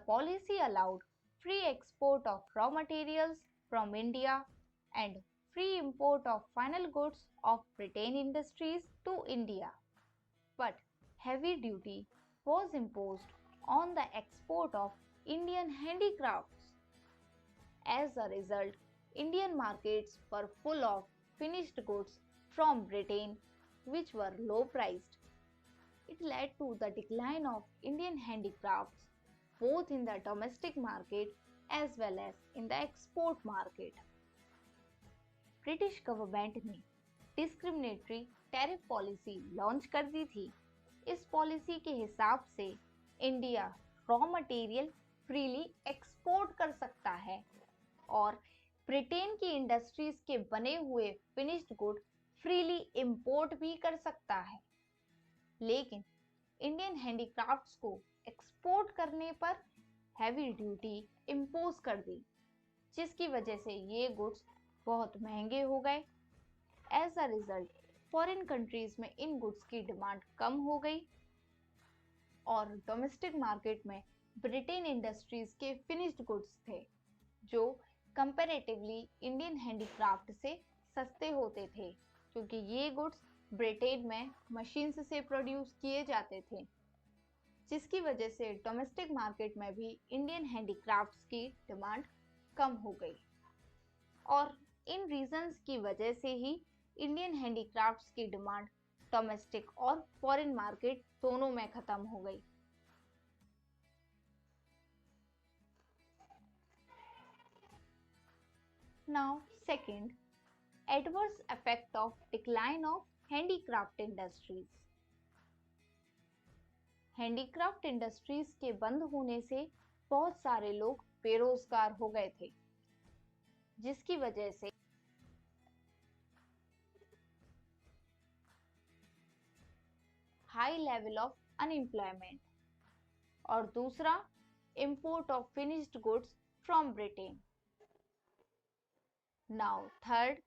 policy allowed free export of raw materials from India and free import of final goods of Britain industries to India. But heavy duty was imposed on the export of Indian handicrafts. As a result, Indian markets were full of finished goods from Britain which were low priced. It led to the decline of Indian handicrafts both in the domestic market as well as in the export market. British government ने discriminatory tariff policy launch कर दी थी। इस policy के हिसाब से India raw material freely export कर सकता है और ब्रिटेन की इंडस्ट्रीज के बने हुए फिनिश्ड गुड फ्रीली इंपोर्ट भी कर सकता है। लेकिन इंडियन हैंडीक्राफ्ट्स को एक्सपोर्ट करने पर हैवी ड्यूटी इम्पोज कर दी, जिसकी वजह से ये गुड्स बहुत महंगे हो गए। As a result foreign countries में इन गुड्स की डिमांड कम हो गई और डोमेस्टिक मार्केट में ब्रिटेन इंडस्ट्रीज के फिनिश्ड गुड्स थे जो कंपैरेटिवली इंडियन हैंडीक्राफ्ट से सस्ते होते थे, क्योंकि ये गुड्स ब्रिटेन में मशीन्स से प्रोड्यूस किए जाते थे, जिसकी वजह से डोमेस्टिक मार्केट में भी इंडियन हैंडीक्राफ्ट्स की डिमांड कम हो गई। और इन रीजंस की वजह से ही इंडियन हैंडीक्राफ्ट्स की डिमांड डोमेस्टिक और फॉरेन मार्केट दोनों में खत्म हो गई। Now second, adverse effect of decline of handicraft industries. Handicraft industries के बंद होने से बहुत सारे लोग बेरोजगार हो गए थे, जिसकी वजह से हाई लेवल ऑफ अनएम्प्लॉयमेंट, और दूसरा import of finished goods from Britain. Now third,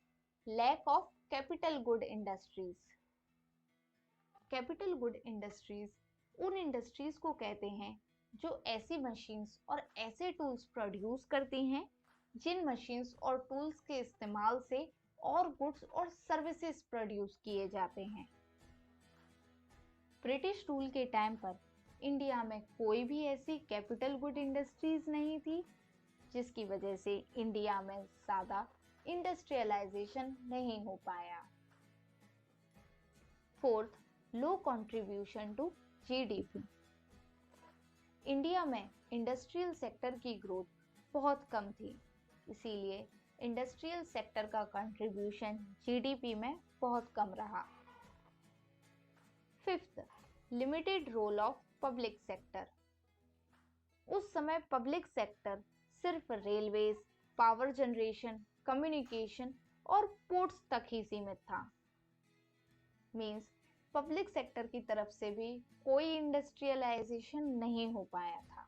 lack of capital good industries. Capital good industries उन इंडस्ट्रीज को कहते हैं जो ऐसी मशीन्स और ऐसे टूल्स प्रोड्यूस करती हैं जिन मशीन्स और टूल्स के इस्तेमाल से और गुड्स और सर्विसेज प्रोड्यूस किए जाते हैं। ब्रिटिश रूल के टाइम पर इंडिया में कोई भी ऐसी कैपिटल गुड इंडस्ट्रीज नहीं थी, जिसकी वजह से इंडिया में ज़्यादा इंडस्ट्रियलाइजेशन नहीं हो पाया। Fourth, low contribution to GDP. India में इंडस्ट्रियल सेक्टर की ग्रोथ बहुत कम थी, इसीलिए इंडस्ट्रियल सेक्टर का कंट्रीब्यूशन जीडीपी में बहुत कम रहा। Fifth, limited role of public sector. उस समय पब्लिक सेक्टर सिर्फ रेलवेज, पावर जनरेशन, कम्युनिकेशन और पोर्ट्स तक ही सीमित था। मींस पब्लिक सेक्टर की तरफ से भी कोई इंडस्ट्रियलाइजेशन नहीं हो पाया था।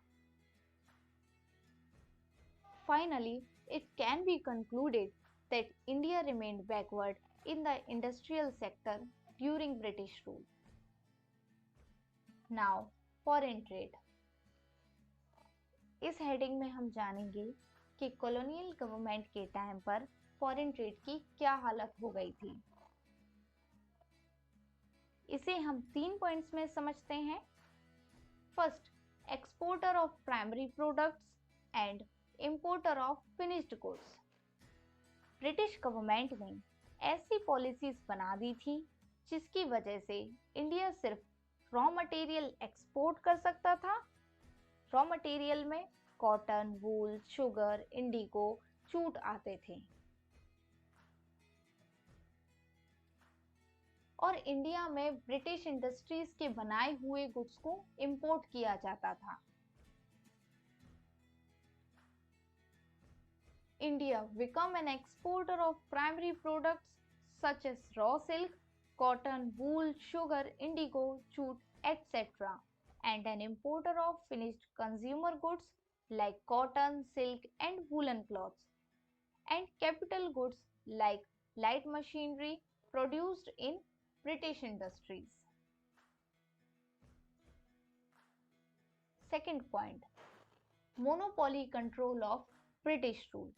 Finally, it can be concluded that India remained backward in the industrial sector during British rule. Now, foreign trade. इस हेडिंग में हम जानेंगे कि कॉलोनियल गवर्नमेंट के टाइम पर फॉरेन ट्रेड की क्या हालत हो गई थी। इसे हम 3 पॉइंट्स में समझते हैं। First, exporter of primary products and importer of finished goods. British government ने ऐसी पॉलिसीज बना दी थी जिसकी वजह से इंडिया सिर्फ रॉ मटेरियल एक्सपोर्ट कर सकता था। रॉ मटेरियल में कॉटन, वूल, शुगर, इंडिगो, जूट आते थे और इंडिया में ब्रिटिश इंडस्ट्रीज के बनाए हुए गुड्स को इंपोर्ट किया जाता था। India became an exporter of primary products such as raw silk, cotton, wool, sugar, indigo, jute, etc. and an importer of finished consumer goods like cotton, silk and woolen cloths and capital goods like light machinery produced in British industries. Second point, Monopoly control of British rule.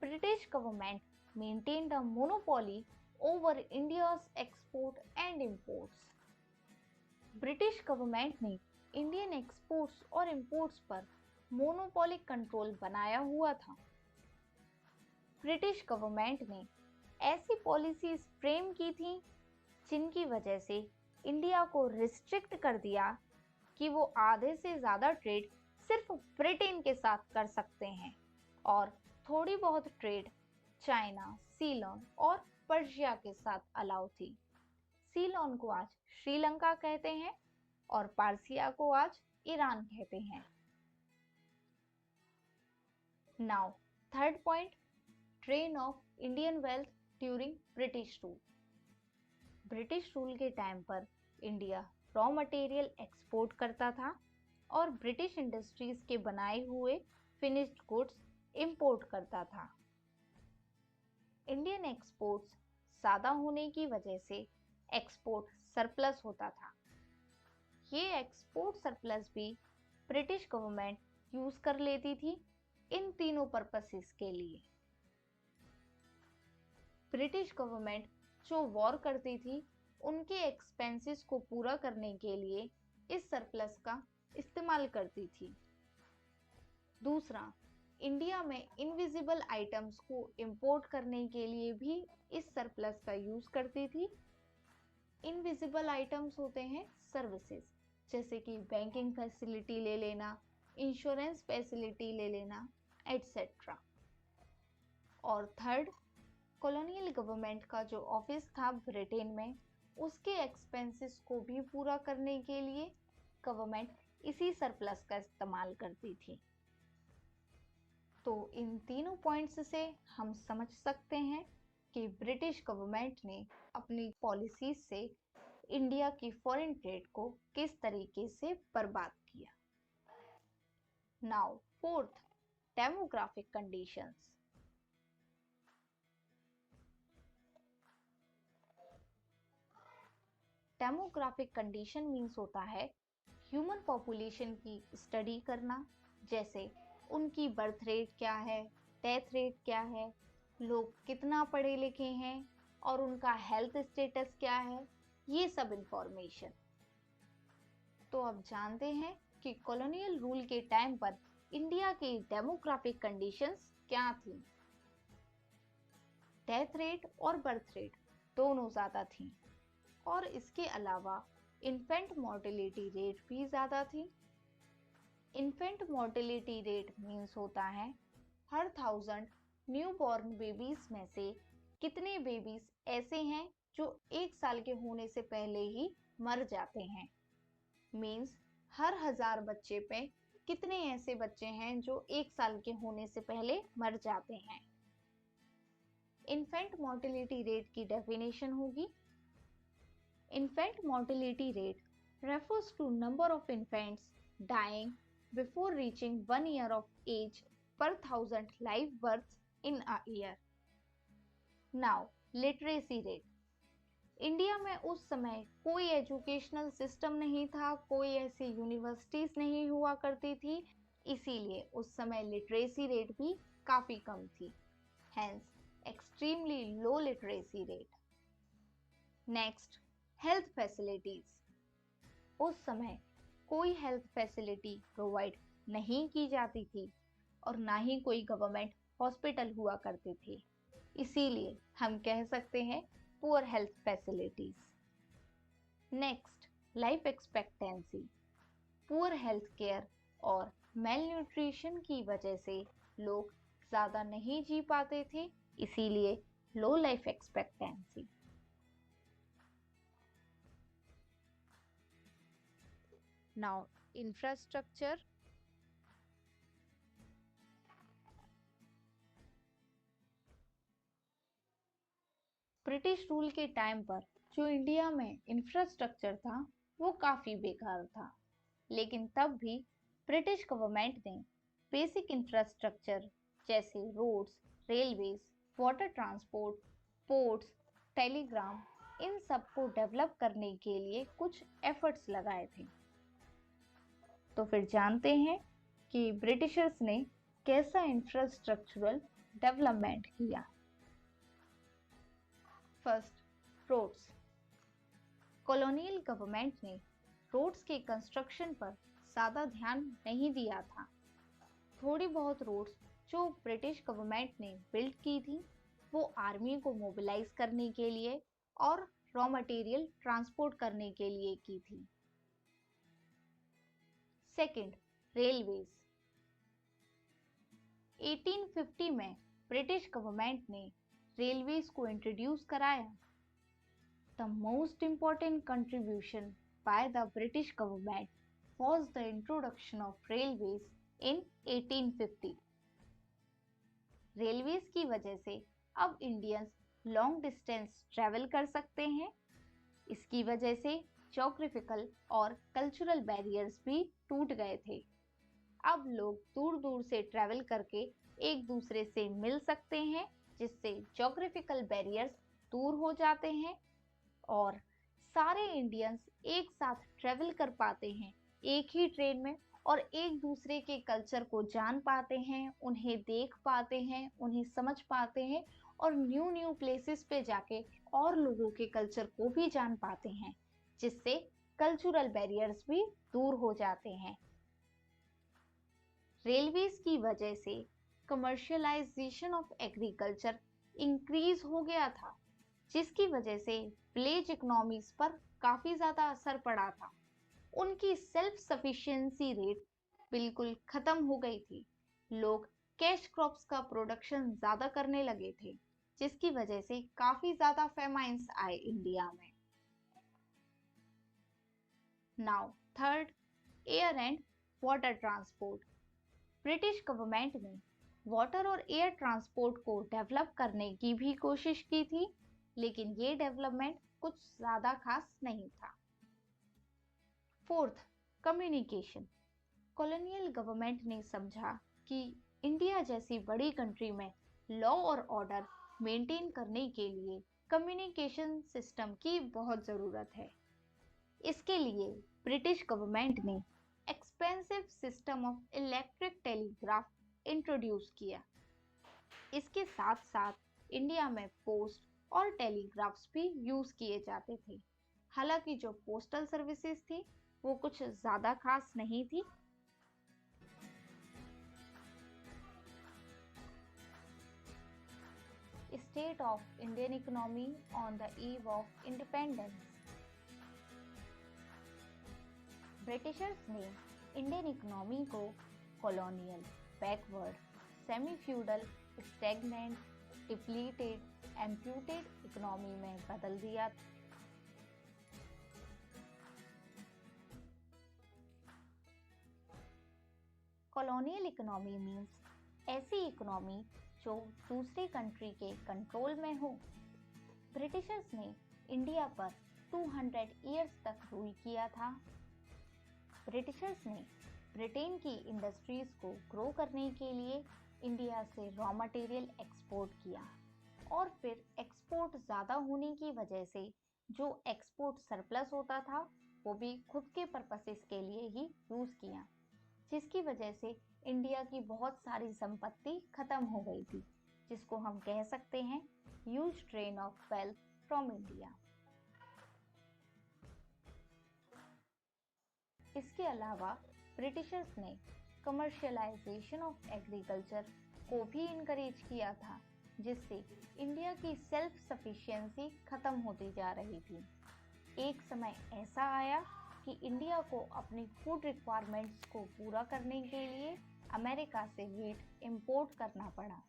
British government maintained a monopoly over India's export and imports. British government ने Indian exports और imports पर monopoly control बनाया हुआ था। British government ने ऐसी policies frame की थी जिनकी वजह से इंडिया को रिस्ट्रिक्ट कर दिया कि वो आधे से ज़्यादा ट्रेड सिर्फ ब्रिटेन के साथ कर सकते हैं और थोड़ी बहुत ट्रेड चाइना, सीलोन और पर्शिया के साथ अलाउ थी। सीलोन को आज श्रीलंका कहते हैं और पार्सिया को आज ईरान कहते हैं। Now third point, train of Indian wealth during British rule. British rule के टाइम पर इंडिया रॉ मटेरियल एक्सपोर्ट करता था और ब्रिटिश इंडस्ट्रीज के बनाए हुए फिनिश्ड गुड्स इंपोर्ट करता था। इंडियन एक्सपोर्ट्स ज़्यादा होने की वजह से एक्सपोर्ट सरप्लस होता था। ये एक्सपोर्ट सरप्लस भी ब्रिटिश गवर्नमेंट यूज कर लेती थी इन तीनों पर्पसेस के लिए। ब्रिटिश गवर्नमेंट जो वॉर करती थी उनके एक्सपेंसेस को पूरा करने के लिए इस सरप्लस का इस्तेमाल करती थी। दूसरा, इंडिया में इनविजिबल आइटम्स को इंपोर्ट करने के लिए भी इस सरप्लस का यूज करती थी। इनविजिबल आइटम्स होते हैं सर्विसेज, जैसे कि बैंकिंग फैसिलिटी ले लेना, इंश्योरेंस फैसिलिटी ले लेना, एटसेट्रा। और थर्ड, कॉलोनियल गवर्नमेंट का जो ऑफिस था ब्रिटेन में, उसके एक्सपेंसेस को भी पूरा करने के लिए गवर्नमेंट इसी सरप्लस का इस्तेमाल करती थी। तो इन तीनों पॉइंट्स से हम समझ सकते हैं कि ब्रिटिश गवर्नमेंट ने अपनी पॉलिसीज से इंडिया की फॉरेन ट्रेड को किस तरीके से बर्बाद किया। Now fourth, demographic conditions. Demographic condition means होता है ह्यूमन पॉपुलेशन की स्टडी करना, जैसे उनकी बर्थ रेट क्या है, डेथ रेट क्या है, लोग कितना पढ़े लिखे हैं और उनका हेल्थ स्टेटस क्या है, ये सब इंफॉर्मेशन। तो अब जानते हैं कि कॉलोनियल रूल के टाइम पर इंडिया की डेमोग्राफिक कंडीशंस क्या थी। डेथ रेट और बर्थ रेट दोनों ज़्यादा थी और इसके अलावा इन्फेंट मोर्टेलिटी रेट भी ज़्यादा थी। इन्फेंट मोर्टेलिटी रेट मीन्स होता है हर 1000 न्यू बॉर्न बेबीज में से कितने बेबीज ऐसे हैं जो 1 साल के होने से पहले ही मर जाते हैं। मीन्स हर 1000 बच्चे पे कितने ऐसे बच्चे हैं जो 1 साल के होने से पहले मर जाते हैं। इन्फेंट मोर्टेलिटी रेट की डेफिनेशन होगी, infant mortality rate refers to number of infants dying before reaching 1 year of age per 1000 live births in a year. Now, literacy rate. India में उस समय कोई एजुकेशनल सिस्टम नहीं था, कोई ऐसी यूनिवर्सिटीज नहीं हुआ करती थी, इसीलिए उस समय लिटरेसी रेट भी काफ़ी कम थी, hence extremely low literacy rate. Next, health facilities. उस समय कोई हेल्थ फैसिलिटी प्रोवाइड नहीं की जाती थी और ना ही कोई गवर्नमेंट हॉस्पिटल हुआ करते थे, इसीलिए हम कह सकते हैं poor health facilities. Next, life expectancy. Poor health care और मेल न्यूट्रिशन की वजह से लोग ज़्यादा नहीं जी पाते थे, इसीलिए low life expectancy. Now, infrastructure. British rule के टाइम पर जो इंडिया में इंफ्रास्ट्रक्चर था वो काफ़ी बेकार था, लेकिन तब भी ब्रिटिश गवर्नमेंट ने बेसिक इंफ्रास्ट्रक्चर जैसे roads, railways, water transport, ports, telegram, इन सब को डेवलप करने के लिए कुछ एफर्ट्स लगाए थे। तो फिर जानते हैं कि ब्रिटिशर्स ने कैसा इंफ्रास्ट्रक्चरल डेवलपमेंट किया। First, roads. कॉलोनियल गवर्नमेंट ने रोड्स के कंस्ट्रक्शन पर ज़्यादा ध्यान नहीं दिया था। थोड़ी बहुत रोड्स जो ब्रिटिश गवर्नमेंट ने बिल्ड की थी वो आर्मी को मोबिलाइज करने के लिए और रॉ मटेरियल ट्रांसपोर्ट करने के लिए की थी। Second, railways. 1850 में ब्रिटिश गवर्नमेंट ने रेलवेज को इंट्रोड्यूस कराया। The most important contribution by the British government was the introduction of railways in 1850. Railways की वजह से अब इंडियंस लॉन्ग डिस्टेंस ट्रैवल कर सकते हैं। इसकी वजह से ज्योग्राफिकल और कल्चरल बैरियर्स भी टूट गए थे। अब लोग दूर दूर से ट्रैवल करके एक दूसरे से मिल सकते हैं, जिससे ज्योग्राफिकल बैरियर्स दूर हो जाते हैं और सारे इंडियंस एक साथ ट्रैवल कर पाते हैं एक ही ट्रेन में और एक दूसरे के कल्चर को जान पाते हैं, उन्हें देख पाते हैं, उन्हें समझ पाते हैं और न्यू न्यू प्लेसेस पे जाके और लोगों के कल्चर को भी जान पाते हैं, जिससे कल्चरल बैरियर्स भी दूर हो जाते हैं। रेलवेज की वजह से कमर्शियलाइजेशन ऑफ एग्रीकल्चर इंक्रीज हो गया था, जिसकी वजह से विलेज इकोनॉमीज पर काफी ज्यादा असर पड़ा था। उनकी सेल्फ सफिशिएंसी रेट बिल्कुल खत्म हो गई थी। लोग कैश क्रॉप्स का प्रोडक्शन ज्यादा करने लगे थे, जिसकी वजह से काफी ज्यादा फेमाइन्स आए इंडिया में। Now third, air and water transport. British government ने वाटर और एयर ट्रांसपोर्ट को डेवलप करने की भी कोशिश की थी, लेकिन ये डेवलपमेंट कुछ ज्यादा खास नहीं था। Fourth, communication. कॉलोनियल गवर्नमेंट ने समझा कि इंडिया जैसी बड़ी कंट्री में लॉ और ऑर्डर मेंटेन करने के लिए कम्युनिकेशन सिस्टम की बहुत ज़रूरत है। इसके लिए ब्रिटिश गवर्नमेंट ने expensive system of electric telegraph introduce किया। इसके साथ साथ इंडिया में पोस्ट और टेलीग्राफ्स भी यूज़ किए जाते थे। हालांकि जो पोस्टल सर्विसेज थी वो कुछ ज़्यादा खास नहीं थी। State of Indian economy on the eve of independence. Britishers ने इंडियन इकोनॉमी को colonial, backward, semi feudal, stagnant, depleted, amputated economy में बदल दिया। कॉलोनियल इकोनॉमी मीन्स ऐसी इकोनॉमी जो दूसरी कंट्री के कंट्रोल में हो। ब्रिटिशर्स ने इंडिया पर 200 इयर्स तक रूल किया था। ब्रिटिशर्स ने ब्रिटेन की इंडस्ट्रीज को ग्रो करने के लिए इंडिया से रॉ मटेरियल एक्सपोर्ट किया और फिर एक्सपोर्ट ज़्यादा होने की वजह से जो एक्सपोर्ट सरप्लस होता था वो भी खुद के पर्पसेस के लिए ही यूज़ किया, जिसकी वजह से इंडिया की बहुत सारी संपत्ति खत्म हो गई थी, जिसको हम कह सकते हैं huge drain of wealth from India. इसके अलावा ब्रिटिशर्स ने कमर्शियलाइजेशन ऑफ एग्रीकल्चर को भी इनकरेज किया था, जिससे इंडिया की सेल्फ सफिशिएंसी खत्म होती जा रही थी। एक समय ऐसा आया कि इंडिया को अपनी फूड रिक्वायरमेंट्स को पूरा करने के लिए अमेरिका से व्हीट इंपोर्ट करना पड़ा।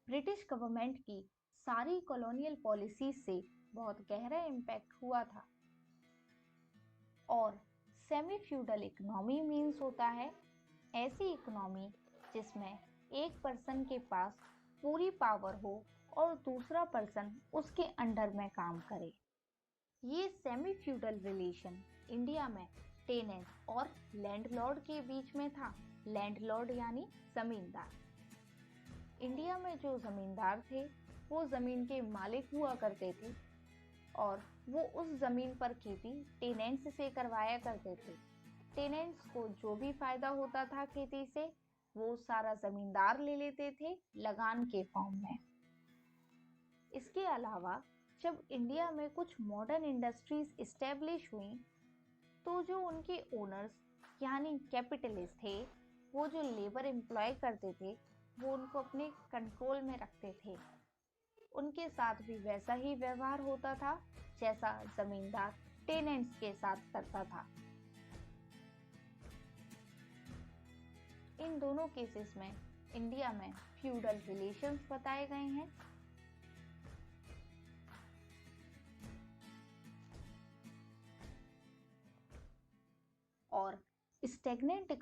ब्रिटिश गवर्नमेंट की सारी कॉलोनियल पॉलिसीज से बहुत गहरा इम्पैक्ट हुआ था। और सेमी फ्यूडल इकोनॉमी मीन्स होता है ऐसी इकोनॉमी जिसमें एक पर्सन के पास पूरी पावर हो और दूसरा पर्सन उसके अंडर में काम करे। ये सेमी फ्यूडल रिलेशन इंडिया में टेनेंट और लैंडलॉर्ड के बीच में था। लैंडलॉर्ड यानी जमींदार। इंडिया में जो जमींदार थे वो जमीन के मालिक हुआ करते थे और वो उस जमीन पर खेती टेनेंट्स से करवाया करते थे। टेनेंट्स को जो भी फायदा होता था खेती से वो सारा जमींदार ले लेते थे लगान के फॉर्म में। इसके अलावा जब इंडिया में कुछ मॉडर्न इंडस्ट्रीज इस्टेब्लिश हुई तो जो उनके ओनर्स यानी कैपिटलिस्ट थे, वो जो लेबर एम्प्लॉय करते थे वो उनको अपने कंट्रोल में रखते थे। उनके साथ भी वैसा ही व्यवहार होता था जैसा जमींदार टेनेंट्स के साथ करता था। इन दोनों केसेस में इंडिया में फ्यूडल रिलेशंस बताए गए हैं। और स्टेगनेंट